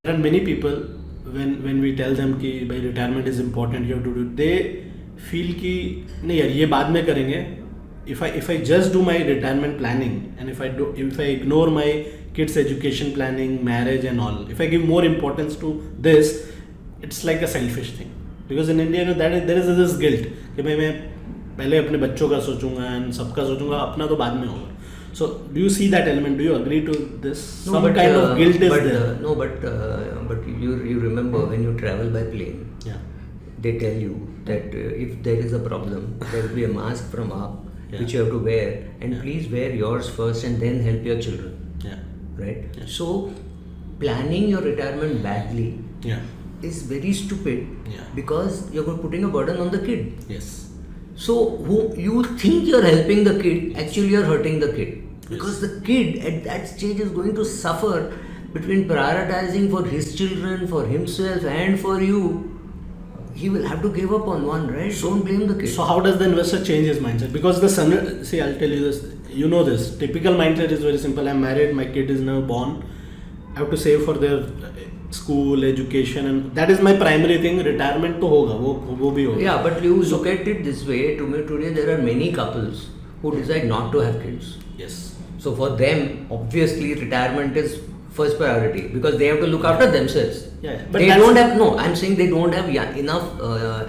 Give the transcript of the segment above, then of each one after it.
There are many people when we tell them कि भाई retirement is important, you have to do, they feel कि नहीं यार ये बाद में करेंगे. If I just do my retirement planning and if I ignore my kids education planning, marriage and all, if I give more importance to this, it's like a selfish thing. Because in India, you know, there is this guilt कि मैं पहले अपने बच्चों का सोचूंगा and सबका सोचूंगा, अपना तो बाद में होगा. So do you see that element? Do you agree to this? No, Some kind of guilt is there. But you remember when you travel by plane, Yeah. they tell you that if there is a problem, there will be a mask from up which you have to wear, and please wear yours first and then help your children. Yeah. Right? Yeah. So planning your retirement badly Yeah. is very stupid Yeah. because you're putting a burden on the kid. Yes. So who you think you're helping the kid, actually you're hurting the kid. Because the kid at that stage is going to suffer between prioritizing for his children, for himself and for you. He will have to give up on one, right? Don't blame the kid. So how does the investor change his mindset? Because see, I'll tell you this. You know this. Typical mindset is very simple. I'm married. My kid is now born. I have to save for their school, education, and that is my primary thing. Retirement to hoga, wo bhi hoga. Yeah, but you look at it this way. Today there are many couples who decide not to have kids. Yes. So for them, obviously retirement is first priority because they have to look after themselves. Yeah, but they don't have. No, I'm saying they don't have enough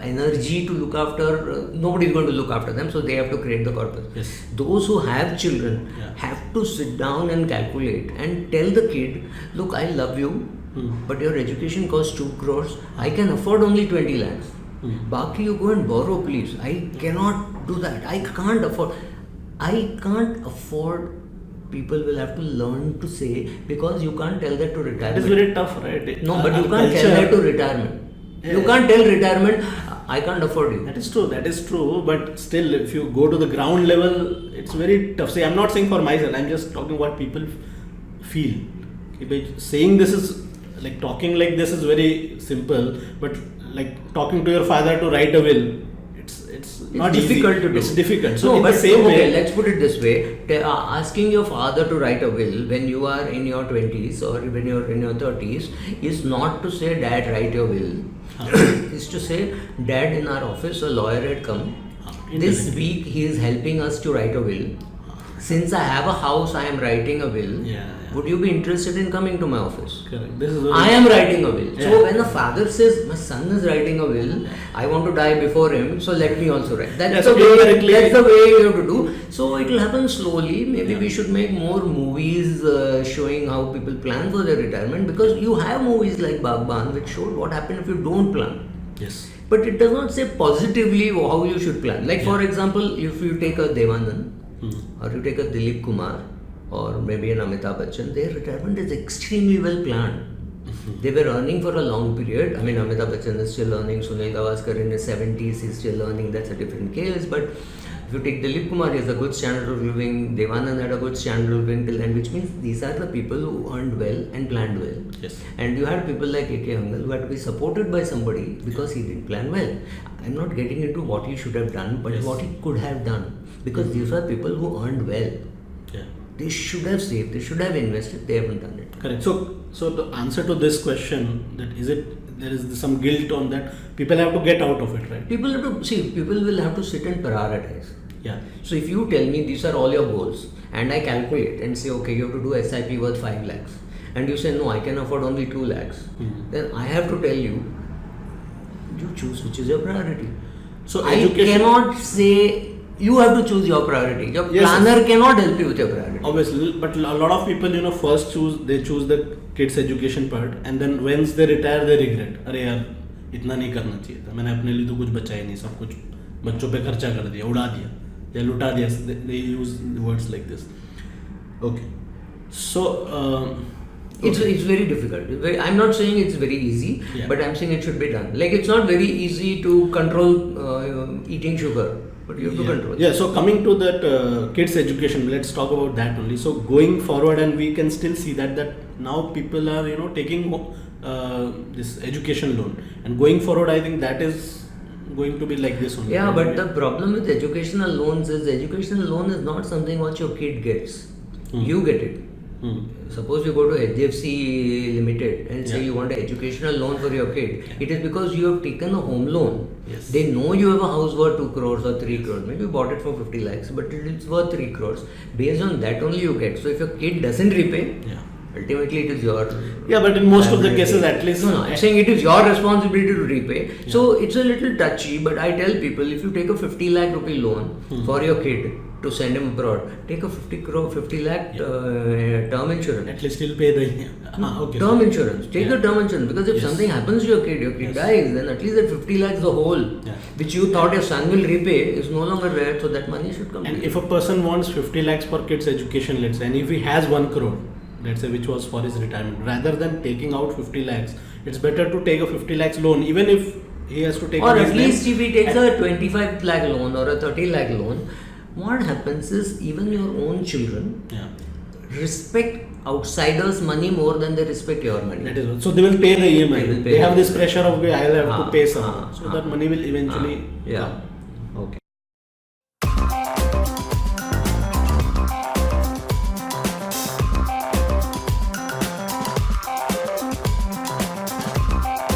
energy to look after. Nobody is going to look after them, so they have to create the corpus. Yes. Those who have children have to sit down and calculate and tell the kid, look, I love you, but your education costs 2 crores. I can afford only 20 lakhs. Baki, you go and borrow, please. I cannot do that. I can't afford. People will have to learn to say, because you can't tell that to retirement. It is very tough, right? No, but you can't tell that to retirement. Yeah. You can't tell retirement, I can't afford you. That is true. But still, if you go to the ground level, it's very tough. See, I'm not saying for myself. I'm just talking what people feel. Saying this is like talking like this is very simple, but like talking to your father to write a will, it's not difficult easy. to do. It's difficult. So no, in but the same way, let's put it this way: asking your father to write a will when you are in your 20s or when you're in your 30s is not to say, "Dad, write your will." Is to say, "Dad, in our office, a lawyer had come. This week, he is helping us to write a will. Since I have a house, I am writing a will. Would you be interested in coming to my office?" Correct. This is I am writing a will. Yeah. So when a father says, my son is writing a will, I want to die before him, so let me also write. That's the way you have to do. So it will happen slowly. Maybe we should make more movies showing how people plan for their retirement, because you have movies like Bagban which showed what happens if you don't plan. Yes. But it does not say positively how you should plan. Like for example, if you take a Devanand or you take a Dilip Kumar, or maybe an Amitabh Bachchan, their retirement is extremely well planned. They were earning for a long period. I mean, Amitabh Bachchan is still earning, Sunil Gavaskar in his 70s is still earning, that's a different case. But if you take Dilip Kumar, he has a good standard of living, Devanand had a good standard of living till then, which means these are the people who earned well and planned well. Yes. And you had people like A.K. Hangal who had to be supported by somebody because he didn't plan well. I'm not getting into what he should have done, but what he could have done. Because these are people who earned well. They should have saved, they should have invested, they haven't done it. Correct. So the answer to this question, that there is some guilt on that, people have to get out of it, right? People will have to sit and prioritize. Yeah. So if you tell me these are all your goals and I calculate and say, okay, you have to do SIP worth 5 lakhs and you say, no, I can afford only 2 lakhs, then I have to tell you, you choose which is your priority. So I cannot say, you have to choose your priority. Your planner cannot help you with your priority. Obviously, but a lot of people, first choose the kids' education part, and then once they retire, they regret. अरे यार, इतना नहीं करना चाहिए था. मैंने अपने लिए तो कुछ बचाया नहीं, सब कुछ बच्चों पे खर्चा कर दिया, उड़ा दिया, या लुटा दिया. They use words like this. Okay, so. It's very difficult. I'm not saying it's very easy, but I'm saying it should be done. Like it's not very easy to control eating sugar. But you have to control. Yeah, so coming to that kids education, let's talk about that only. So going forward, and we can still see that now people are taking this education loan, and going forward, I think that is going to be like this only. Yeah, but the problem with educational loans is educational loan is not something what your kid gets. You get it. Suppose you go to HDFC Limited and say you want an educational loan for your kid. It is because you have taken a home loan. Yes. They know you have a house worth 2 crores or 3 crores. Maybe you bought it for 50 lakhs, but it's worth 3 crores. Based on that only you get. So if your kid doesn't repay, ultimately it is your... Yeah, but in most of the cases at least... No, I'm saying it is your responsibility to repay. So it's a little touchy, but I tell people, if you take a 50 lakh rupee loan for your kid to send him abroad, take a 50 lakh term insurance. At least he'll pay the... Term insurance. Take the term insurance, because if something happens to your kid dies, then at least that 50 lakhs, the whole, which you thought your son will repay, is no longer there, so that money should come. And if a person wants 50 lakhs for kids' education, let's say, and if he has 1 crore, let's say, which was for his retirement, rather than taking out 50 lakhs, it's better to take a 50 lakhs loan, even if he has to take... Or at least if he takes a 25 lakh loan or a 30 lakh loan, what happens is even your own children respect outsiders' money more than they respect your money. That is, so they will pay the EMI. They have this pressure of, I'll have to pay some. So that money will eventually come. Okay.